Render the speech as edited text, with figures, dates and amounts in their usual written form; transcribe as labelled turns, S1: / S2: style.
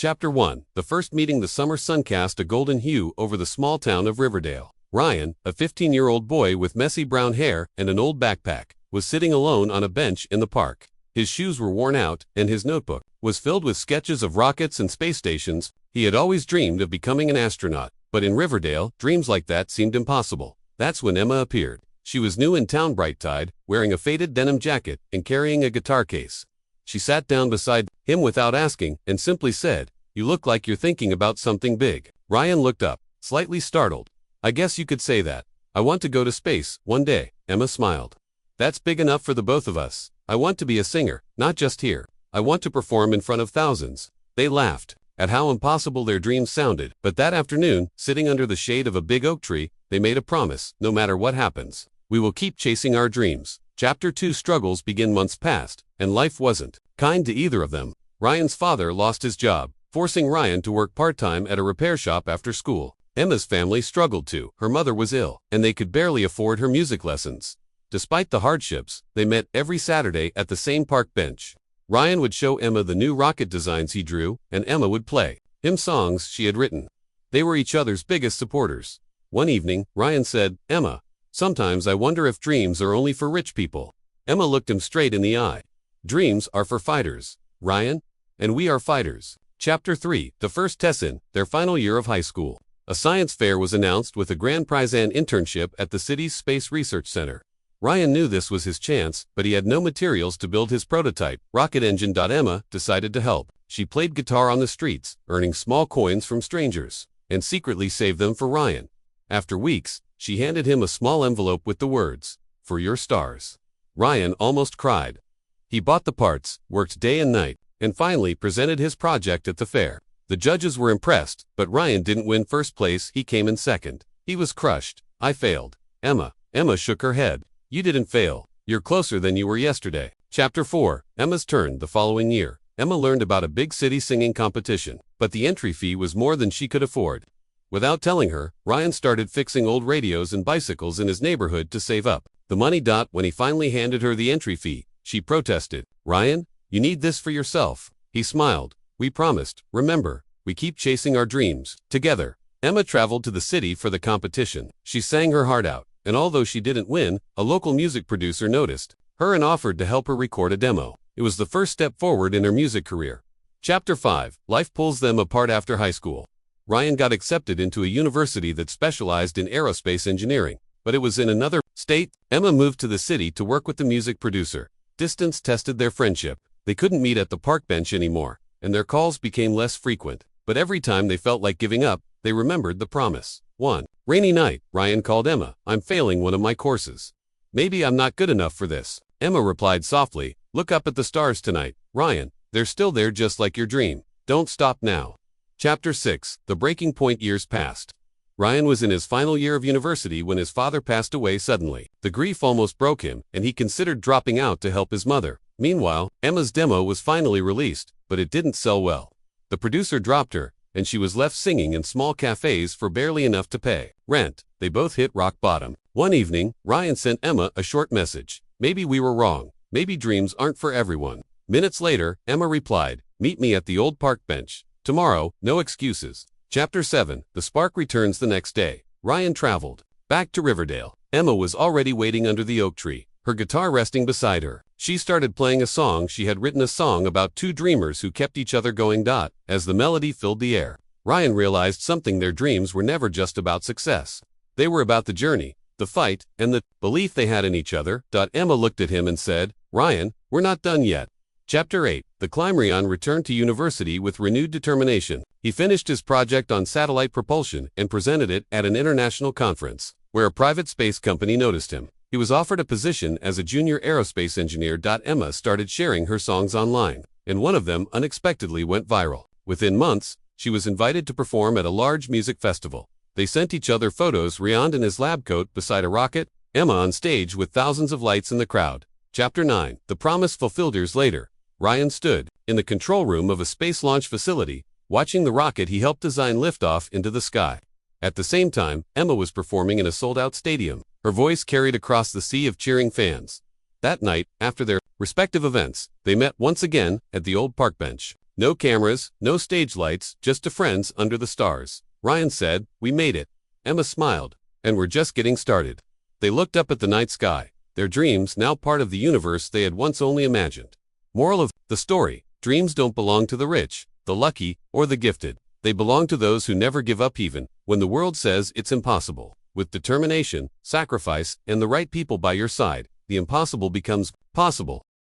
S1: Chapter 1. The first meeting. The summer sun cast a golden hue over the small town of Riverdale. Ryan, a 15-year-old boy with messy brown hair and an old backpack, was sitting alone on a bench in the park. His shoes were worn out, and his notebook was filled with sketches of rockets and space stations. He had always dreamed of becoming an astronaut, but in Riverdale, dreams like that seemed impossible. That's when Emma appeared. She was new in town, bright-eyed, wearing a faded denim jacket and carrying a guitar case. She sat down beside him without asking and simply said, "You look like you're thinking about something big." Ryan looked up, slightly startled. "I guess you could say that. I want to go to space one day." Emma smiled. "That's big enough for the both of us. I want to be a singer, not just here. I want to perform in front of thousands." They laughed at how impossible their dreams sounded, but that afternoon, sitting under the shade of a big oak tree, they made a promise: no matter what happens, we will keep chasing our dreams. Chapter 2. Struggles begin. Months passed, and life wasn't kind to either of them. Ryan's father lost his job, forcing Ryan to work part-time at a repair shop after school. Emma's family struggled too. Her mother was ill, and they could barely afford her music lessons. Despite the hardships, they met every Saturday at the same park bench. Ryan would show Emma the new rocket designs he drew, and Emma would play him songs she had written. They were each other's biggest supporters. One evening, Ryan said, "Emma, sometimes I wonder if dreams are only for rich people." Emma looked him straight in the eye. "Dreams are for fighters, Ryan, and we are fighters." Chapter 3. The first tests in their final year of high school. A science fair was announced with a grand prize and internship at the city's Space Research Center. Ryan knew this was his chance, but he had no materials to build his prototype rocket engine. Emma decided to help. She played guitar on the streets, earning small coins from strangers, and secretly saved them for Ryan. After weeks, she handed him a small envelope with the words, "For your stars." Ryan almost cried. He bought the parts, worked day and night, and finally presented his project at the fair. The judges were impressed, but Ryan didn't win first place. He came in second. He was crushed. "I failed, Emma." Emma shook her head. "You didn't fail. You're closer than you were yesterday." Chapter 4. Emma's turn. The following year, Emma learned about a big city singing competition, but the entry fee was more than she could afford. Without telling her, Ryan started fixing old radios and bicycles in his neighborhood to save up the money. When he finally handed her the entry fee, she protested. "Ryan, you need this for yourself." He smiled. "We promised, remember? We keep chasing our dreams together." Emma traveled to the city for the competition. She sang her heart out, and although she didn't win, a local music producer noticed her and offered to help her record a demo. It was the first step forward in her music career. Chapter 5. Life pulls them apart. After high school, Ryan got accepted into a university that specialized in aerospace engineering, but it was in another state. Emma moved to the city to work with the music producer. Distance tested their friendship. They couldn't meet at the park bench anymore, and their calls became less frequent. But every time they felt like giving up, they remembered the promise. One rainy night, Ryan called Emma. "I'm failing one of my courses. Maybe I'm not good enough for this." Emma replied softly, "Look up at the stars tonight, Ryan. They're still there, just like your dream. Don't stop now." Chapter 6. The breaking point. Years passed. Ryan was in his final year of university when his father passed away suddenly. The grief almost broke him, and he considered dropping out to help his mother. Meanwhile, Emma's demo was finally released, but it didn't sell well. The producer dropped her, and she was left singing in small cafes for barely enough to pay rent. They both hit rock bottom. One evening, Ryan sent Emma a short message. "Maybe we were wrong. Maybe dreams aren't for everyone." Minutes later, Emma replied, "Meet me at the old park bench. Tomorrow, no excuses." Chapter 7. The spark returns. The next day, Ryan traveled back to Riverdale. Emma was already waiting under the oak tree, her guitar resting beside her. She started playing a song she had written, a song about two dreamers who kept each other going. As the melody filled the air, Ryan realized something: their dreams were never just about success. They were about the journey, the fight, and the belief they had in each other. Emma looked at him and said, "Ryan, we're not done yet." Chapter 8. The climb. Ryan returned to university with renewed determination. He finished his project on satellite propulsion and presented it at an international conference, where a private space company noticed him. He was offered a position as a junior aerospace engineer. Emma started sharing her songs online, and one of them unexpectedly went viral. Within months, she was invited to perform at a large music festival. They sent each other photos: Ryan in his lab coat beside a rocket, Emma on stage with thousands of lights in the crowd. Chapter 9. The promise fulfilled. Years later, Ryan stood in the control room of a space launch facility, watching the rocket he helped design lift off into the sky. At the same time, Emma was performing in a sold-out stadium. Her voice carried across the sea of cheering fans. That night, after their respective events, they met once again at the old park bench. No cameras, no stage lights, just two friends under the stars. Ryan said, "We made it." Emma smiled. "And we're just getting started." They looked up at the night sky, their dreams now part of the universe they had once only imagined. Moral of the story: dreams don't belong to the rich, the lucky, or the gifted. They belong to those who never give up even when the world says it's impossible. With determination, sacrifice, and the right people by your side, the impossible becomes possible.